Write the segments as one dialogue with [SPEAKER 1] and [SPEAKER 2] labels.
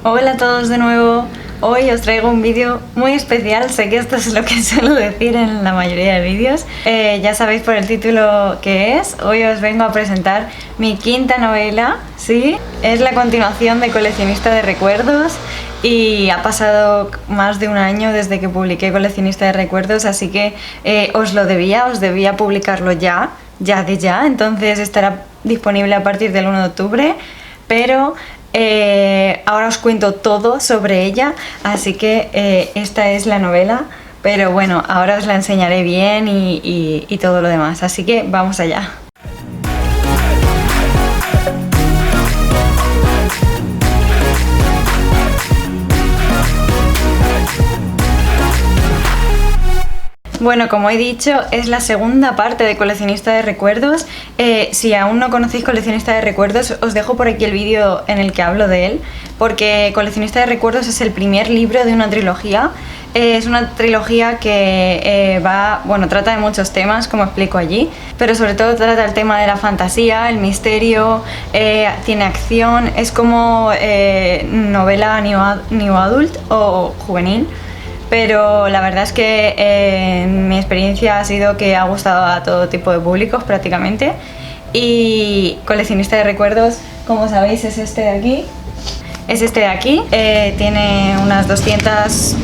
[SPEAKER 1] Hola a todos de nuevo. Hoy os traigo un vídeo muy especial. Sé que esto es lo que suelo decir en la mayoría de vídeos. Ya sabéis por el título que es. Hoy os vengo a presentar mi quinta novela. Sí, es la continuación de Coleccionista de Recuerdos y ha pasado más de un año desde que publiqué Coleccionista de Recuerdos, así que os debía publicarlo ya. Entonces estará disponible a partir del 1 de octubre, pero ahora os cuento todo sobre ella, así que esta es la novela, pero bueno, ahora os la enseñaré bien y todo lo demás, así que vamos allá. Bueno, como he dicho, es la segunda parte de Coleccionista de Recuerdos. Si aún no conocéis Coleccionista de Recuerdos, os dejo por aquí el vídeo en el que hablo de él, porque Coleccionista de Recuerdos es el primer libro de una trilogía. Es una trilogía que trata de muchos temas, como explico allí, pero sobre todo trata el tema de la fantasía, el misterio, tiene acción, es como novela new adult o juvenil. Pero la verdad es que mi experiencia ha sido que ha gustado a todo tipo de públicos prácticamente. Y Coleccionista de Recuerdos, como sabéis, es este de aquí. Tiene unas 200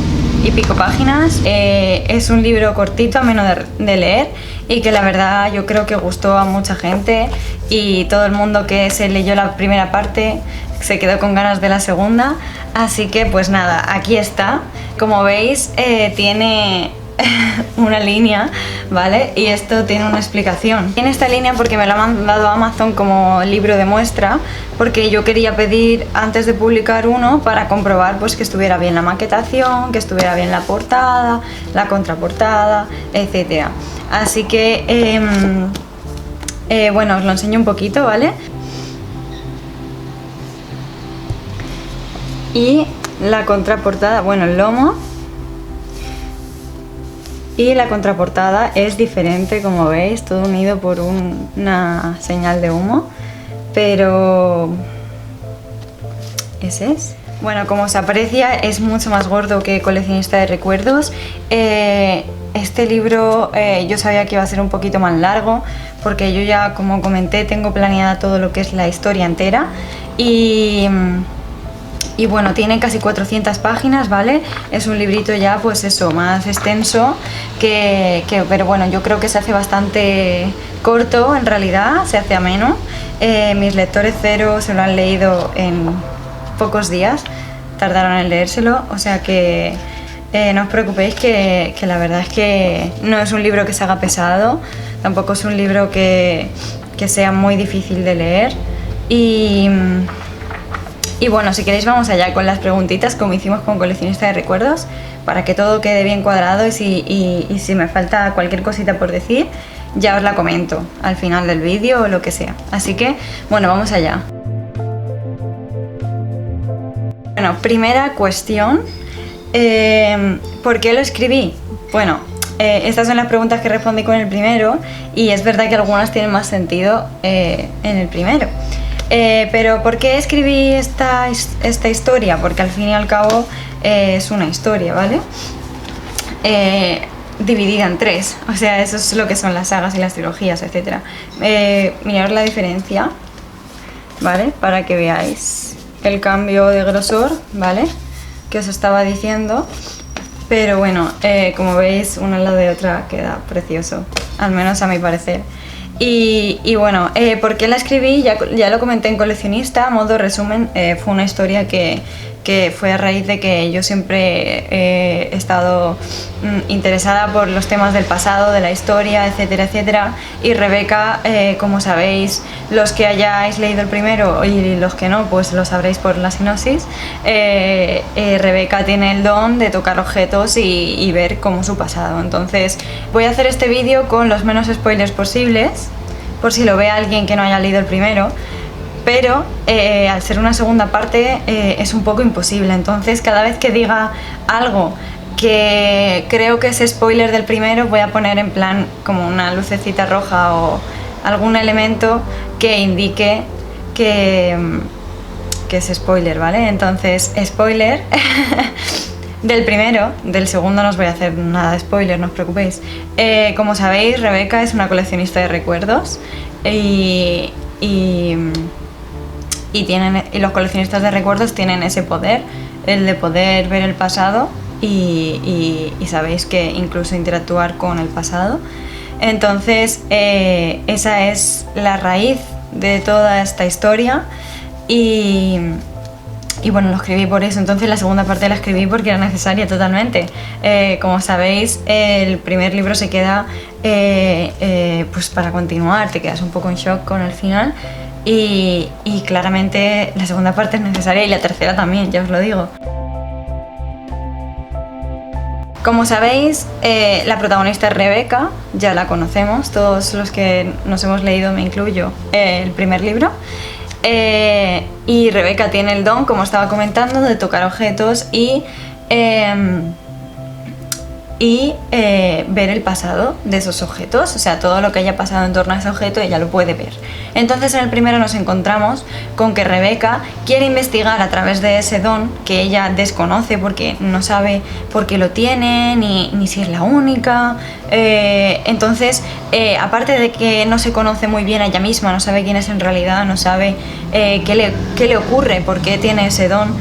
[SPEAKER 1] y pico páginas. Es un libro cortito, ameno de leer, y que la verdad yo creo que gustó a mucha gente, y todo el mundo que se leyó la primera parte se quedó con ganas de la segunda. Así que pues nada, aquí está. Como veis, tiene una línea, ¿vale? Y esto tiene una explicación. Tiene esta línea porque me lo ha mandado Amazon como libro de muestra, porque yo quería pedir antes de publicar uno para comprobar pues que estuviera bien la maquetación, que estuviera bien la portada, la contraportada, etc. Así que bueno, os lo enseño un poquito, ¿vale? Y la contraportada, bueno, el lomo y la contraportada es diferente, como veis, todo unido por una señal de humo, pero ese es. Bueno, como se aprecia, es mucho más gordo que Coleccionista de Recuerdos. Este libro yo sabía que iba a ser un poquito más largo, porque yo ya, como comenté, tengo planeada todo lo que es la historia entera, y bueno, tiene casi 400 páginas, ¿vale? Es un librito ya, pues eso, más extenso, pero bueno, yo creo que se hace bastante corto, en realidad, se hace ameno. Mis lectores cero se lo han leído en pocos días, tardaron en leérselo, o sea que no os preocupéis, que la verdad es que no es un libro que se haga pesado, tampoco es un libro que sea muy difícil de leer. Y bueno, si queréis vamos allá con las preguntitas, como hicimos con Coleccionista de Recuerdos, para que todo quede bien cuadrado, y si me falta cualquier cosita por decir, ya os la comento al final del vídeo o lo que sea. Así que, bueno, vamos allá. Bueno, primera cuestión, ¿por qué lo escribí? Bueno, estas son las preguntas que respondí con el primero, y es verdad que algunas tienen más sentido en el primero. Pero ¿por qué escribí esta historia? Porque al fin y al cabo es una historia, ¿vale? Dividida en tres, o sea, eso es lo que son las sagas y las trilogías, etc. Mirad la diferencia, ¿vale? Para que veáis el cambio de grosor, ¿vale? Que os estaba diciendo. Pero bueno, como veis, una al lado de otra queda precioso, al menos a mi parecer. Y bueno, ¿por qué la escribí? Ya lo comenté en Coleccionista. A modo resumen, fue una historia que fue a raíz de que yo siempre he estado interesada por los temas del pasado, de la historia, etcétera, etcétera. Y Rebeca, como sabéis, los que hayáis leído el primero y los que no, pues lo sabréis por la sinopsis. Rebeca tiene el don de tocar objetos y ver cómo su pasado. Entonces voy a hacer este vídeo con los menos spoilers posibles, por si lo ve alguien que no haya leído el primero, pero al ser una segunda parte es un poco imposible. Entonces cada vez que diga algo que creo que es spoiler del primero, voy a poner en plan como una lucecita roja o algún elemento que indique que porque es spoiler, ¿vale? Entonces, spoiler del primero, del segundo no os voy a hacer nada de spoiler, no os preocupéis. Como sabéis, Rebeca es una coleccionista de recuerdos y los coleccionistas de recuerdos tienen ese poder, el de poder ver el pasado y sabéis que incluso interactuar con el pasado. Entonces, esa es la raíz de toda esta historia y bueno, lo escribí por eso. Entonces la segunda parte la escribí porque era necesaria totalmente. Como sabéis, el primer libro se queda pues para continuar, te quedas un poco en shock con el final y claramente la segunda parte es necesaria y la tercera también, ya os lo digo. Como sabéis, la protagonista es Rebeca, ya la conocemos, todos los que nos hemos leído, me incluyo, el primer libro. Y Rebeca tiene el don, como estaba comentando, de tocar objetos y ver el pasado de esos objetos, o sea, todo lo que haya pasado en torno a ese objeto ella lo puede ver. Entonces en el primero nos encontramos con que Rebeca quiere investigar a través de ese don que ella desconoce porque no sabe por qué lo tiene ni si es la única. Entonces, aparte de que no se conoce muy bien a ella misma, no sabe quién es en realidad, no sabe qué le ocurre, por qué tiene ese don,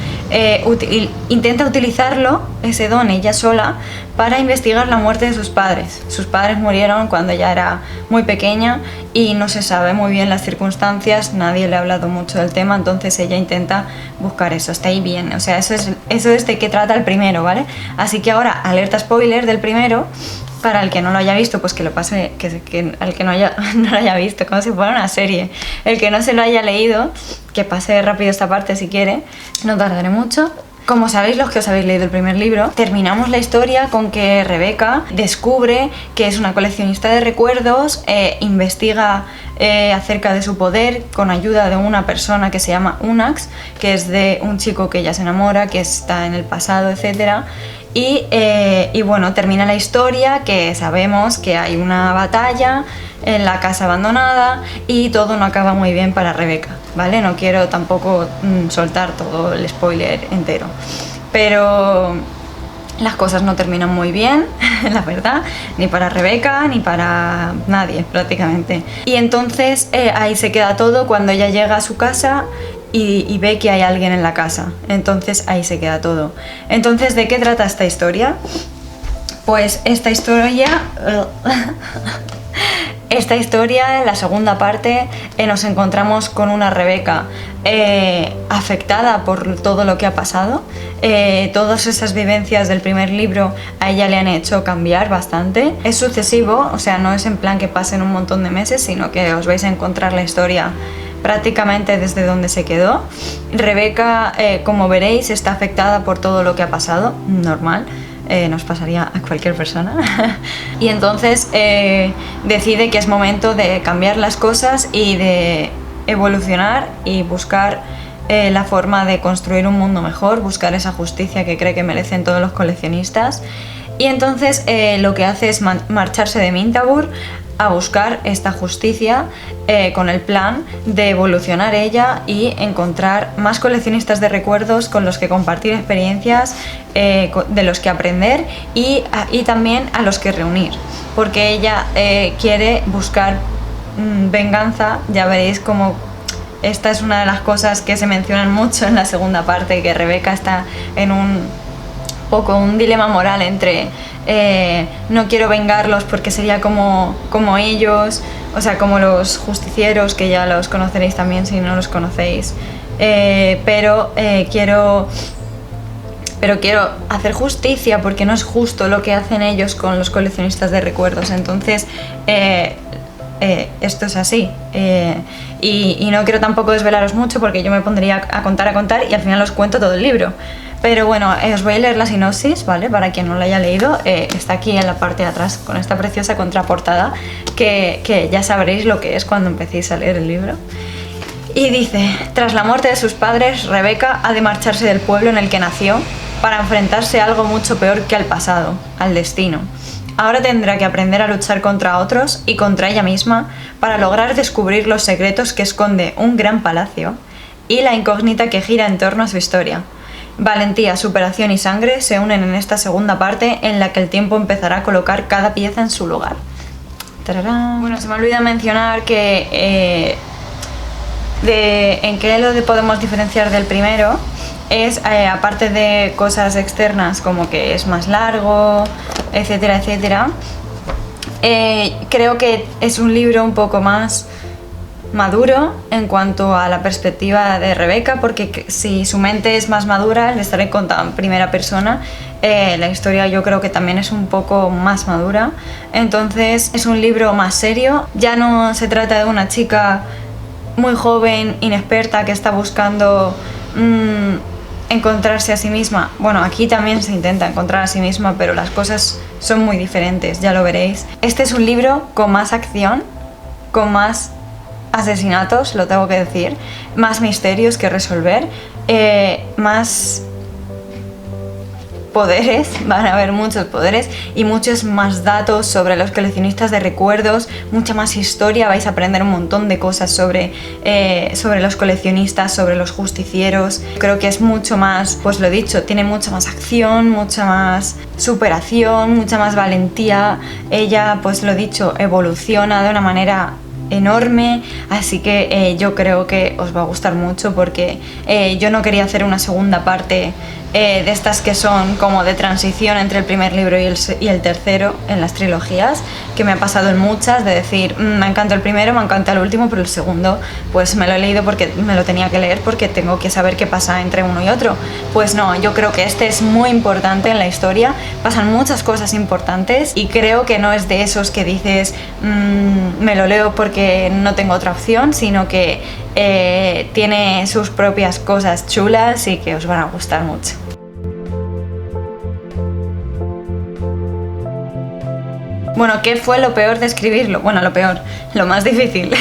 [SPEAKER 1] intenta utilizarlo, ese don, ella sola, para investigar la muerte de sus padres. Sus padres murieron cuando ella era muy pequeña y no se sabe muy bien las circunstancias, nadie le ha hablado mucho del tema, entonces ella intenta buscar eso. Hasta ahí bien, o sea, eso es de qué trata el primero, ¿vale? Así que ahora, alerta spoiler del primero. Para el que no lo haya visto, pues que lo pase, que al que no lo haya visto, como si fuera una serie. El que no se lo haya leído, que pase rápido esta parte si quiere, no tardaré mucho. Como sabéis, los que os habéis leído el primer libro, terminamos la historia con que Rebeca descubre que es una coleccionista de recuerdos, investiga acerca de su poder con ayuda de una persona que se llama Unax, que es de un chico que ella se enamora, que está en el pasado, etc. Y bueno, termina la historia que sabemos que hay una batalla en la casa abandonada y todo no acaba muy bien para Rebeca, ¿vale? No quiero tampoco soltar todo el spoiler entero, pero las cosas no terminan muy bien, la verdad, ni para Rebeca ni para nadie prácticamente. Y entonces ahí se queda todo cuando ella llega a su casa y ve que hay alguien en la casa. Entonces ahí se queda todo. Entonces, ¿de qué trata esta historia? Pues esta historia, en la segunda parte, nos encontramos con una Rebeca afectada por todo lo que ha pasado. Todas esas vivencias del primer libro a ella le han hecho cambiar bastante. Es sucesivo, o sea, no es en plan que pasen un montón de meses, sino que os vais a encontrar la historia prácticamente desde donde se quedó. Rebeca, como veréis, está afectada por todo lo que ha pasado, normal. Nos pasaría a cualquier persona. Y entonces decide que es momento de cambiar las cosas y de evolucionar y buscar la forma de construir un mundo mejor, buscar esa justicia que cree que merecen todos los coleccionistas. Y entonces lo que hace es marcharse de Mintabur a buscar esta justicia con el plan de evolucionar ella y encontrar más coleccionistas de recuerdos con los que compartir experiencias, de los que aprender y también a los que reunir, porque ella quiere buscar venganza. Ya veréis como esta es una de las cosas que se mencionan mucho en la segunda parte, que Rebeca está en un dilema moral entre no quiero vengarlos porque sería como ellos, o sea, como los justicieros, que ya los conoceréis también si no los conocéis, pero quiero hacer justicia porque no es justo lo que hacen ellos con los coleccionistas de recuerdos. Entonces esto es así, y no quiero tampoco desvelaros mucho porque yo me pondría a contar y al final os cuento todo el libro. Pero bueno, os voy a leer la sinopsis, ¿vale? Para quien no la haya leído, está aquí en la parte de atrás con esta preciosa contraportada que ya sabréis lo que es cuando empecéis a leer el libro. Y dice: tras la muerte de sus padres, Rebeca ha de marcharse del pueblo en el que nació para enfrentarse a algo mucho peor que al pasado, al destino. Ahora tendrá que aprender a luchar contra otros y contra ella misma para lograr descubrir los secretos que esconde un gran palacio y la incógnita que gira en torno a su historia. Valentía, superación y sangre se unen en esta segunda parte en la que el tiempo empezará a colocar cada pieza en su lugar. ¡Tararán! Bueno, se me olvida mencionar que en qué lo podemos diferenciar del primero es, aparte de cosas externas como que es más largo, etcétera, etcétera, creo que es un libro un poco más maduro en cuanto a la perspectiva de Rebeca, porque si su mente es más madura, le estaré contando en primera persona, la historia yo creo que también es un poco más madura. Entonces es un libro más serio, ya no se trata de una chica muy joven, inexperta, que está buscando encontrarse a sí misma. Bueno, aquí también se intenta encontrar a sí misma, pero las cosas son muy diferentes, ya lo veréis. Este es un libro con más acción, con más asesinatos, lo tengo que decir, más misterios que resolver, más poderes, van a haber muchos poderes y muchos más datos sobre los coleccionistas de recuerdos, mucha más historia, vais a aprender un montón de cosas sobre los coleccionistas, sobre los justicieros. Creo que es mucho más, pues lo he dicho, tiene mucha más acción, mucha más superación, mucha más valentía. Ella, pues lo he dicho, evoluciona de una manera enorme, así que yo creo que os va a gustar mucho, porque yo no quería hacer una segunda parte de estas que son como de transición entre el primer libro y el tercero en las trilogías, que me ha pasado en muchas, de decir, me encanta el primero, me encanta el último, pero el segundo pues me lo he leído porque me lo tenía que leer, porque tengo que saber qué pasa entre uno y otro. Pues no, yo creo que este es muy importante en la historia, pasan muchas cosas importantes y creo que no es de esos que dices me lo leo porque no tengo otra opción, sino que tiene sus propias cosas chulas y que os van a gustar mucho. Bueno, ¿qué fue lo peor de escribirlo? Bueno, lo peor, lo más difícil.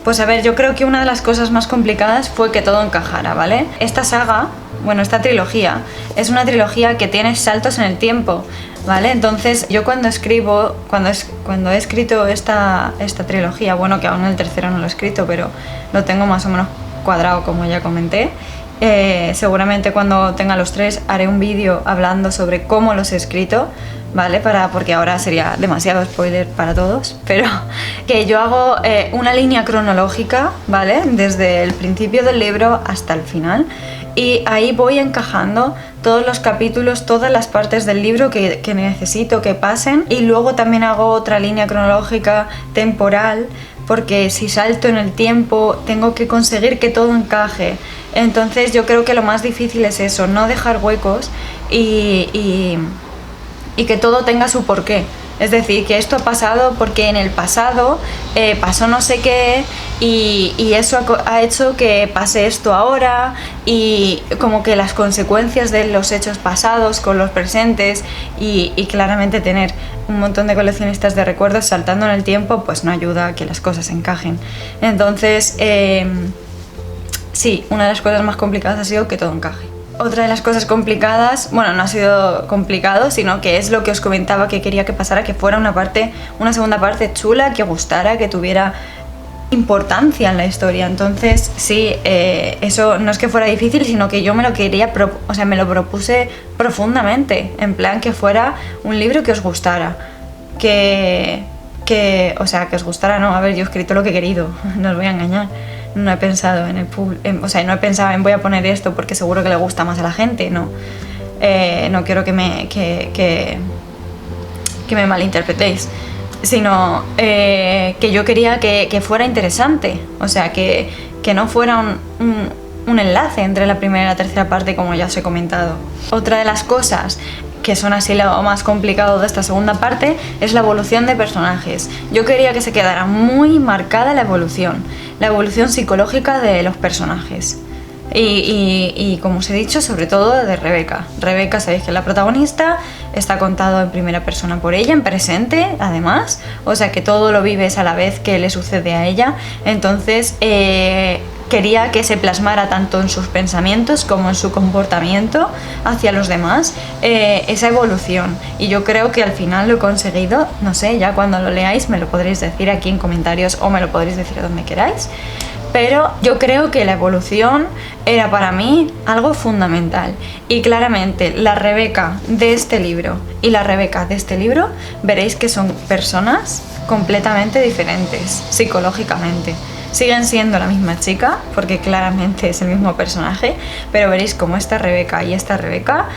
[SPEAKER 1] Pues a ver, yo creo que una de las cosas más complicadas fue que todo encajara, ¿vale? Esta saga, bueno, esta trilogía, es una trilogía que tiene saltos en el tiempo, ¿vale? Entonces yo cuando he escrito esta trilogía, bueno, que aún el tercero no lo he escrito, pero lo tengo más o menos cuadrado, como ya comenté. Seguramente cuando tenga los tres haré un vídeo hablando sobre cómo los he escrito, ¿vale? Porque ahora sería demasiado spoiler para todos, pero que yo hago una línea cronológica, ¿vale? Desde el principio del libro hasta el final, y ahí voy encajando todos los capítulos, todas las partes del libro que necesito que pasen, y luego también hago otra línea cronológica temporal, porque si salto en el tiempo tengo que conseguir que todo encaje. Entonces yo creo que lo más difícil es eso, no dejar huecos y que todo tenga su porqué. Es decir, que esto ha pasado porque en el pasado pasó no sé qué y eso ha hecho que pase esto ahora, y como que las consecuencias de los hechos pasados con los presentes, y claramente tener un montón de coleccionistas de recuerdos saltando en el tiempo pues no ayuda a que las cosas encajen. Entonces sí, una de las cosas más complicadas ha sido que todo encaje. Otra de las cosas complicadas, bueno, no ha sido complicado, sino que es lo que os comentaba que quería que pasara, que fuera una segunda parte chula, que gustara, que tuviera importancia en la historia. Entonces sí, eso no es que fuera difícil, sino que yo me lo quería, me lo propuse profundamente, en plan que fuera un libro que os gustara, que os gustara, no, a ver, yo he escrito lo que he querido, no os voy a engañar. No he pensado en el público, no he pensado en voy a poner esto porque seguro que le gusta más a la gente, no. No quiero que me malinterpretéis, sino que yo quería que fuera interesante, o sea, que no fuera un enlace entre la primera y la tercera parte, como ya os he comentado. Otra de las cosas que son así lo más complicado de esta segunda parte es la evolución de personajes. Yo quería que se quedara muy marcada la evolución psicológica de los personajes. Y como os he dicho, sobre todo de Rebeca. Rebeca, sabéis que es la protagonista, está contado en primera persona por ella, en presente, además. O sea que todo lo vives a la vez que le sucede a ella. Entonces quería que se plasmara tanto en sus pensamientos como en su comportamiento hacia los demás, esa evolución. Y yo creo que al final lo he conseguido. No sé, ya cuando lo leáis me lo podréis decir aquí en comentarios o me lo podréis decir donde queráis. pero yo creo que la evolución era para mí algo fundamental. Y claramente la Rebeca de este libro y la Rebeca de este libro veréis que son personas completamente diferentes psicológicamente. Siguen siendo la misma chica, porque claramente es el mismo personaje, pero veréis como esta Rebeca y esta Rebeca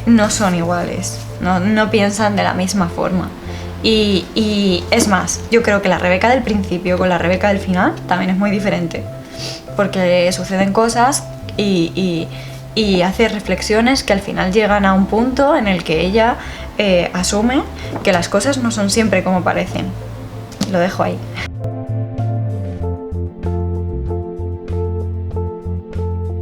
[SPEAKER 1] no son iguales, no piensan de la misma forma. Y es más, yo creo que la Rebeca del principio con la Rebeca del final también es muy diferente, porque suceden cosas y hace reflexiones que al final llegan a un punto en el que ella asume que las cosas no son siempre como parecen. Lo dejo ahí.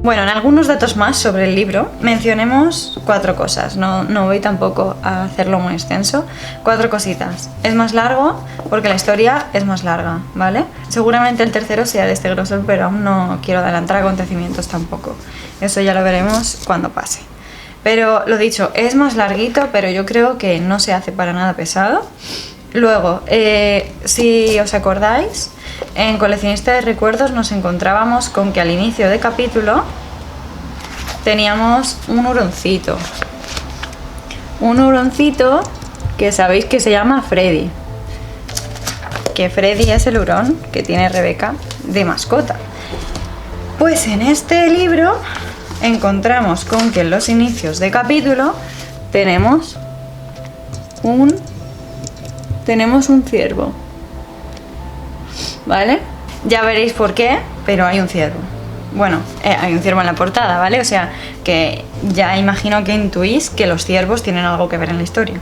[SPEAKER 1] Bueno, en algunos datos más sobre el libro mencionemos 4 cosas, no voy tampoco a hacerlo muy extenso. 4 cositas. Es más largo porque la historia es más larga, ¿vale? Seguramente el tercero sea de este grosor, pero aún no quiero adelantar acontecimientos tampoco. Eso ya lo veremos cuando pase. Pero lo dicho, es más larguito, pero yo creo que no se hace para nada pesado. Luego, si os acordáis, en Coleccionista de Recuerdos nos encontrábamos con que al inicio de capítulo teníamos un huroncito. Un huroncito que sabéis que se llama Freddy. Que Freddy es el hurón que tiene Rebeca de mascota. Pues en este libro encontramos con que en los inicios de capítulo tenemos un ciervo, ¿vale? Ya veréis por qué, pero hay un ciervo. Bueno, hay un ciervo en la portada, ¿vale? O sea, que ya imagino que intuís que los ciervos tienen algo que ver en la historia.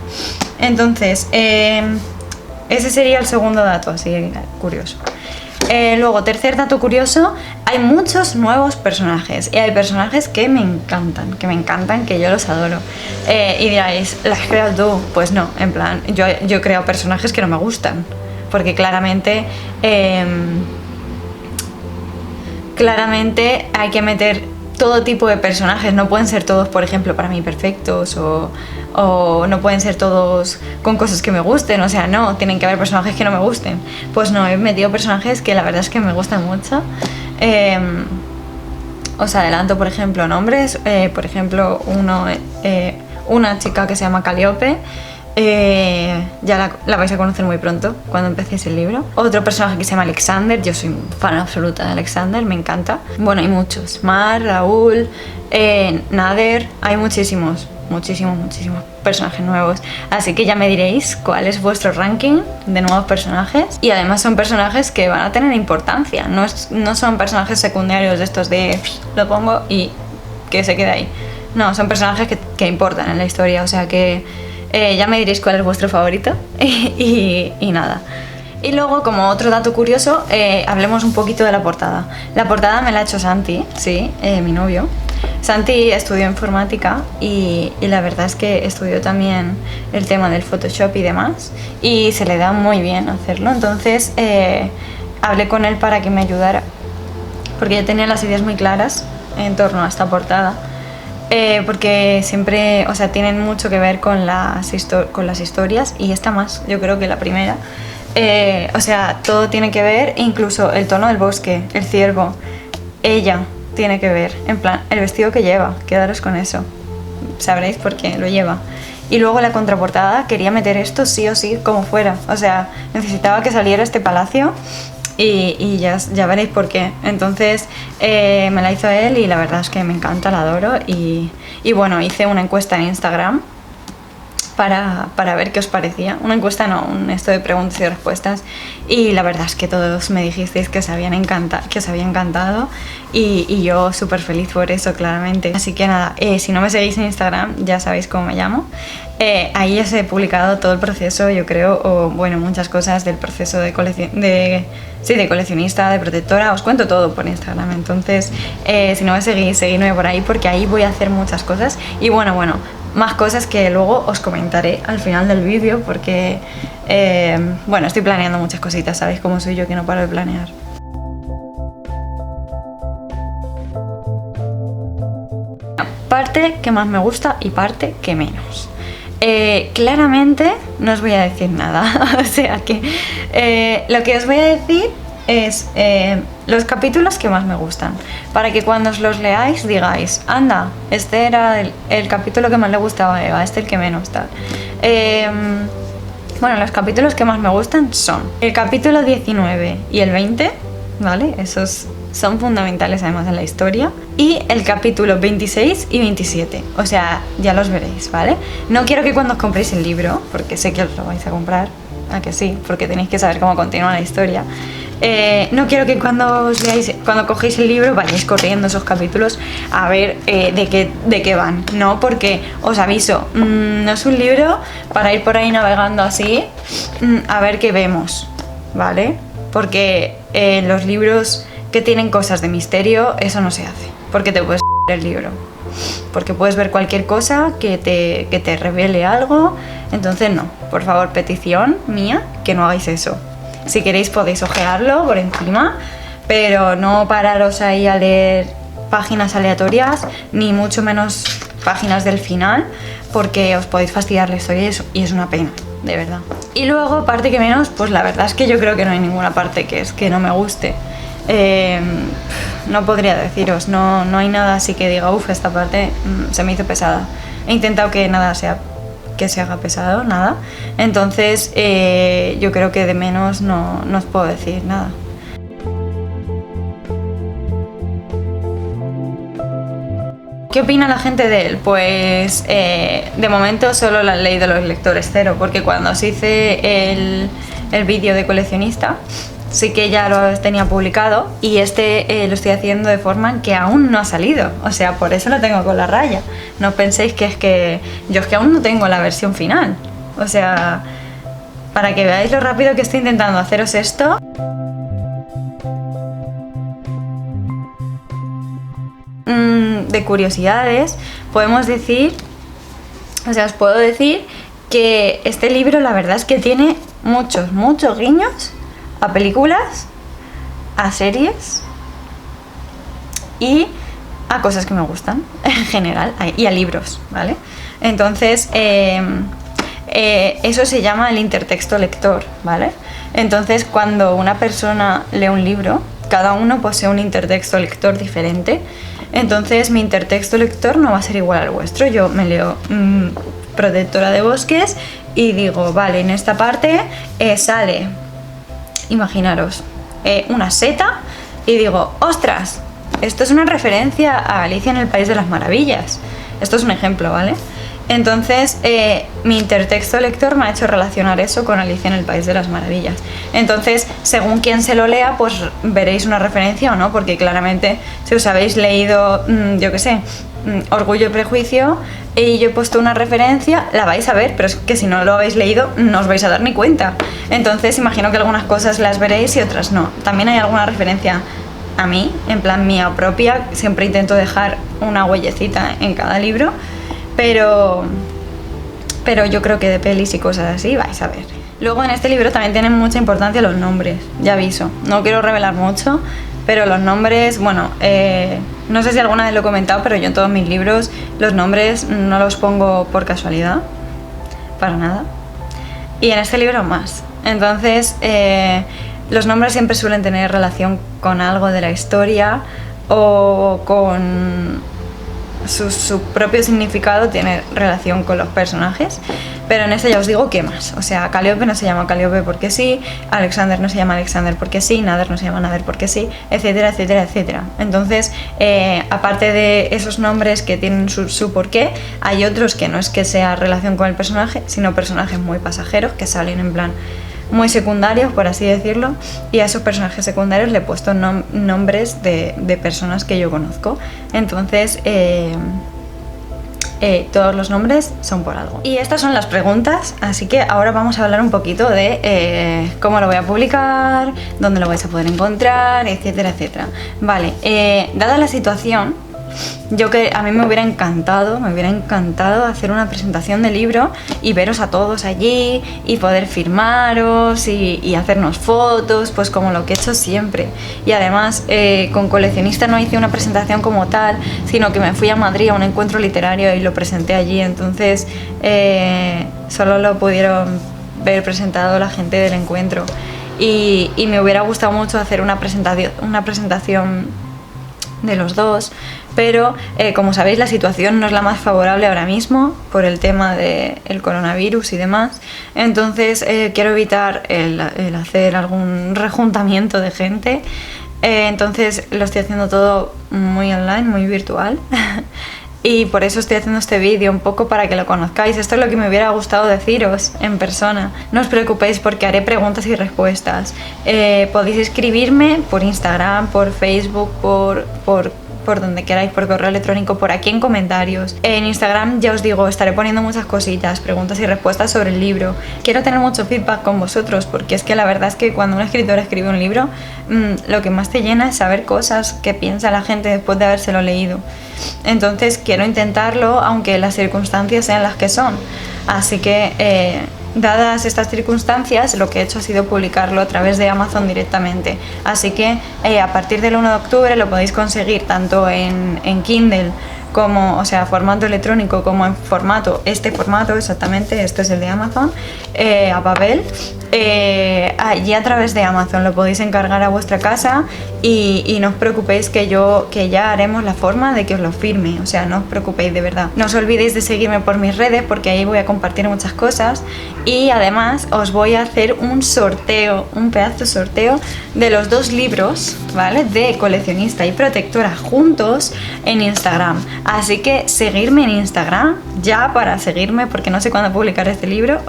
[SPEAKER 1] Entonces, ese sería el segundo dato, así curioso. Luego, tercer dato curioso, hay muchos nuevos personajes y hay personajes que me encantan, que yo los adoro. Y diréis, ¿las has creado tú? Pues no, en plan, yo creo personajes que no me gustan, porque claramente hay que meter todo tipo de personajes, no pueden ser todos, por ejemplo, para mí perfectos o no pueden ser todos con cosas que me gusten, o sea, no, tienen que haber personajes que no me gusten. Pues no, he metido personajes que la verdad es que me gustan mucho. Os adelanto, por ejemplo, nombres, por ejemplo, una chica que se llama Calliope. Ya la vais a conocer muy pronto cuando empecéis el libro. Otro personaje que se llama Alexander, yo soy fan absoluta de Alexander, me encanta. Bueno, hay muchos, Mar, Raúl, Nader, hay muchísimos personajes nuevos, así que ya me diréis cuál es vuestro ranking de nuevos personajes. Y además son personajes que van a tener importancia, no son personajes secundarios de estos de lo pongo y que se quede ahí. No, son personajes que importan en la historia, o sea que ya me diréis cuál es vuestro favorito y nada. Y luego, como otro dato curioso, hablemos un poquito de la portada. La portada me la ha hecho Santi, sí, mi novio. Santi estudió informática y la verdad es que estudió también el tema del Photoshop y demás, y se le da muy bien hacerlo. Entonces hablé con él para que me ayudara, porque yo tenía las ideas muy claras en torno a esta portada. Porque siempre, o sea, tienen mucho que ver con las historias, y esta más, yo creo que la primera. O sea, todo tiene que ver, incluso el tono del bosque, el ciervo, ella tiene que ver, en plan, el vestido que lleva, quedaros con eso, sabréis por qué lo lleva. Y luego la contraportada quería meter esto sí o sí como fuera, o sea, necesitaba que saliera este palacio. Y ya veréis por qué. Entonces me la hizo él y la verdad es que me encanta, la adoro. Y bueno, hice una encuesta en Instagram para ver qué os parecía. Una encuesta no, esto de preguntas y respuestas. Y la verdad es que todos me dijisteis que os había encantado. Y yo súper feliz por eso, claramente. Así que nada, si no me seguís en Instagram ya sabéis cómo me llamo. Ahí os he publicado todo el proceso, yo creo, o bueno, muchas cosas del proceso de coleccionista, de protectora, os cuento todo por Instagram. Entonces, si no me seguís, seguidme por ahí, porque ahí voy a hacer muchas cosas. Y bueno, más cosas que luego os comentaré al final del vídeo, porque, bueno, estoy planeando muchas cositas, sabéis cómo soy yo, que no paro de planear. Parte que más me gusta y parte que menos. Claramente no os voy a decir nada, o sea que lo que os voy a decir es los capítulos que más me gustan, para que cuando os los leáis digáis, anda, este era el capítulo que más le gustaba a Eva, este el que menos tal. Bueno, los capítulos que más me gustan son el capítulo 19 y el 20, ¿vale? Esos son fundamentales además en la historia. Y el capítulo 26 y 27, o sea, ya los veréis, ¿vale? No quiero que cuando os compréis el libro, porque sé que os lo vais a comprar, ¿a que sí? Porque tenéis que saber cómo continúa la historia. No quiero que cuando cogéis el libro vayáis corriendo esos capítulos a ver de qué van, ¿no? Porque os aviso, no es un libro para ir por ahí navegando así a ver qué vemos, ¿vale? Porque los libros que tienen cosas de misterio, eso no se hace, porque te puedes el libro, porque puedes ver cualquier cosa que te revele algo. Entonces no, por favor, petición mía, que no hagáis eso. Si queréis podéis ojearlo por encima, pero no pararos ahí a leer páginas aleatorias, ni mucho menos páginas del final, porque os podéis fastidiar la historia y es una pena, de verdad. Y luego, parte que menos, pues la verdad es que yo creo que no hay ninguna parte que no me guste. No podría deciros, no hay nada así que diga, uff, esta parte se me hizo pesada. He intentado que nada que se haga pesado, nada. Entonces yo creo que de menos no os puedo decir nada. ¿Qué opina la gente de él? Pues de momento solo lo han leído los lectores cero, porque cuando os hice el vídeo de coleccionista sí que ya lo tenía publicado, y lo estoy haciendo de forma que aún no ha salido, o sea, por eso lo tengo con la raya. No penséis que yo es que aún no tengo la versión final, o sea, para que veáis lo rápido que estoy intentando haceros esto. De curiosidades, podemos decir, o sea, os puedo decir que este libro la verdad es que tiene muchos guiños a películas, a series y a cosas que me gustan en general, y a libros, ¿vale? Entonces eso se llama el intertexto lector, ¿vale? Entonces cuando una persona lee un libro, cada uno posee un intertexto lector diferente. Entonces mi intertexto lector no va a ser igual al vuestro. Yo me leo Protectora de Bosques y digo, vale, en esta parte sale, imaginaros, una seta, y digo, ostras, esto es una referencia a Alicia en el País de las Maravillas. Esto es un ejemplo, ¿vale? Entonces mi intertexto lector me ha hecho relacionar eso con Alicia en el País de las Maravillas. Entonces, según quien se lo lea, pues veréis una referencia o no, porque claramente si os habéis leído, yo qué sé, Orgullo y Prejuicio, y yo he puesto una referencia, la vais a ver, pero es que si no lo habéis leído no os vais a dar ni cuenta. Entonces imagino que algunas cosas las veréis y otras no. También hay alguna referencia a mí, en plan mía propia. Siempre intento dejar una huellecita en cada libro, pero yo creo que de pelis y cosas así vais a ver. Luego en este libro también tienen mucha importancia los nombres, ya aviso, no quiero revelar mucho, pero los nombres, bueno, no sé si alguna vez lo he comentado, pero yo en todos mis libros los nombres no los pongo por casualidad, para nada, y en este libro más. Entonces los nombres siempre suelen tener relación con algo de la historia o con su propio significado, tiene relación con los personajes, pero en este ya os digo que más. O sea, Calíope no se llama Calíope porque sí, Alexander no se llama Alexander porque sí, Nader no se llama Nader porque sí, etcétera, etcétera, etcétera. Entonces, aparte de esos nombres que tienen su porqué, hay otros que no es que sea relación con el personaje, sino personajes muy pasajeros que salen en plan muy secundarios, por así decirlo, y a esos personajes secundarios le he puesto nombres de personas que yo conozco. Entonces todos los nombres son por algo. Y estas son las preguntas, así que ahora vamos a hablar un poquito de cómo lo voy a publicar, dónde lo vais a poder encontrar, etcétera, etcétera. Vale, dada la situación, a mí me hubiera encantado hacer una presentación del libro y veros a todos allí y poder firmaros y hacernos fotos, pues como lo que he hecho siempre. Y además con Coleccionista no hice una presentación como tal, sino que me fui a Madrid a un encuentro literario y lo presenté allí. Entonces solo lo pudieron ver presentado la gente del encuentro. y me hubiera gustado mucho hacer una presentación de los dos, pero como sabéis la situación no es la más favorable ahora mismo por el tema del coronavirus y demás, entonces quiero evitar el hacer algún rejuntamiento de gente, entonces lo estoy haciendo todo muy online, muy virtual. Y por eso estoy haciendo este vídeo, un poco para que lo conozcáis. Esto es lo que me hubiera gustado deciros en persona. No os preocupéis porque haré preguntas y respuestas. Podéis escribirme por Instagram, por Facebook, por donde queráis, por correo electrónico, por aquí en comentarios. En Instagram, ya os digo, estaré poniendo muchas cositas, preguntas y respuestas sobre el libro. Quiero tener mucho feedback con vosotros, porque es que la verdad es que cuando un escritor escribe un libro, lo que más te llena es saber cosas que piensa la gente después de habérselo leído. Entonces quiero intentarlo, aunque las circunstancias sean las que son. Así que dadas estas circunstancias, lo que he hecho ha sido publicarlo a través de Amazon directamente. Así que a partir del 1 de octubre lo podéis conseguir tanto en Kindle como, o sea, formato electrónico, como en este formato exactamente, este es el de Amazon, a papel, y a través de Amazon lo podéis encargar a vuestra casa y no os preocupéis que ya haremos la forma de que os lo firme, o sea, no os preocupéis de verdad. No os olvidéis de seguirme por mis redes porque ahí voy a compartir muchas cosas y además os voy a hacer un sorteo, un pedazo de sorteo de los 2 libros, ¿vale? De Coleccionista y Protectora juntos en Instagram. Así que seguirme en Instagram ya para seguirme porque no sé cuándo publicaré este libro.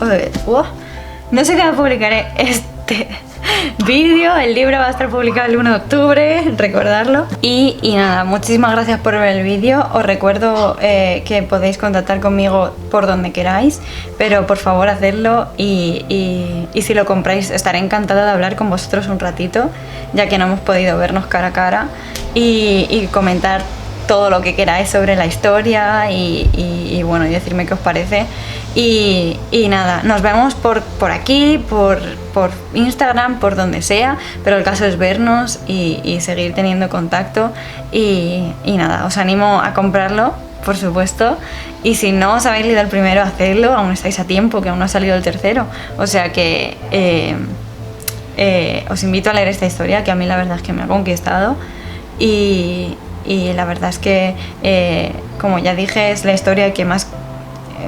[SPEAKER 1] No sé cuándo publicaré este vídeo. El libro va a estar publicado el 1 de octubre, recordarlo. Y nada, muchísimas gracias por ver el vídeo. Os recuerdo que podéis contactar conmigo por donde queráis, pero por favor hacedlo y si lo compráis estaré encantada de hablar con vosotros un ratito, ya que no hemos podido vernos cara a cara y comentar todo lo que queráis sobre la historia y bueno, y decirme qué os parece y nada, nos vemos por aquí, por Instagram, por donde sea, pero el caso es vernos y seguir teniendo contacto y nada, os animo a comprarlo, por supuesto, y si no os habéis leído el primero, hacedlo, aún estáis a tiempo, que aún no ha salido el tercero, o sea que os invito a leer esta historia que a mí la verdad es que me ha conquistado y la verdad es que, como ya dije, es la historia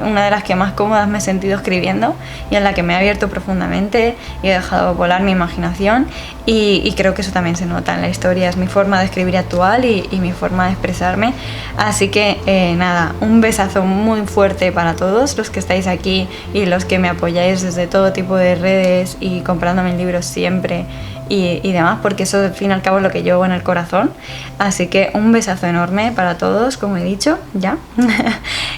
[SPEAKER 1] una de las que más cómodas me he sentido escribiendo y en la que me he abierto profundamente y he dejado volar mi imaginación y creo que eso también se nota en la historia, es mi forma de escribir actual y mi forma de expresarme. Así que nada, un besazo muy fuerte para todos los que estáis aquí y los que me apoyáis desde todo tipo de redes y comprándome libros siempre y demás, porque eso al fin y al cabo es lo que llevo en el corazón. Así que un besazo enorme para todos, como he dicho ya.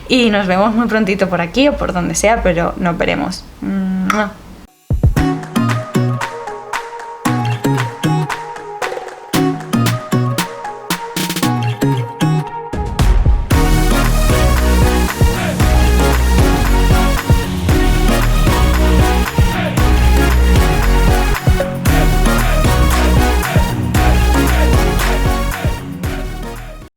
[SPEAKER 1] Y nos vemos muy prontito por aquí o por donde sea, pero nos veremos.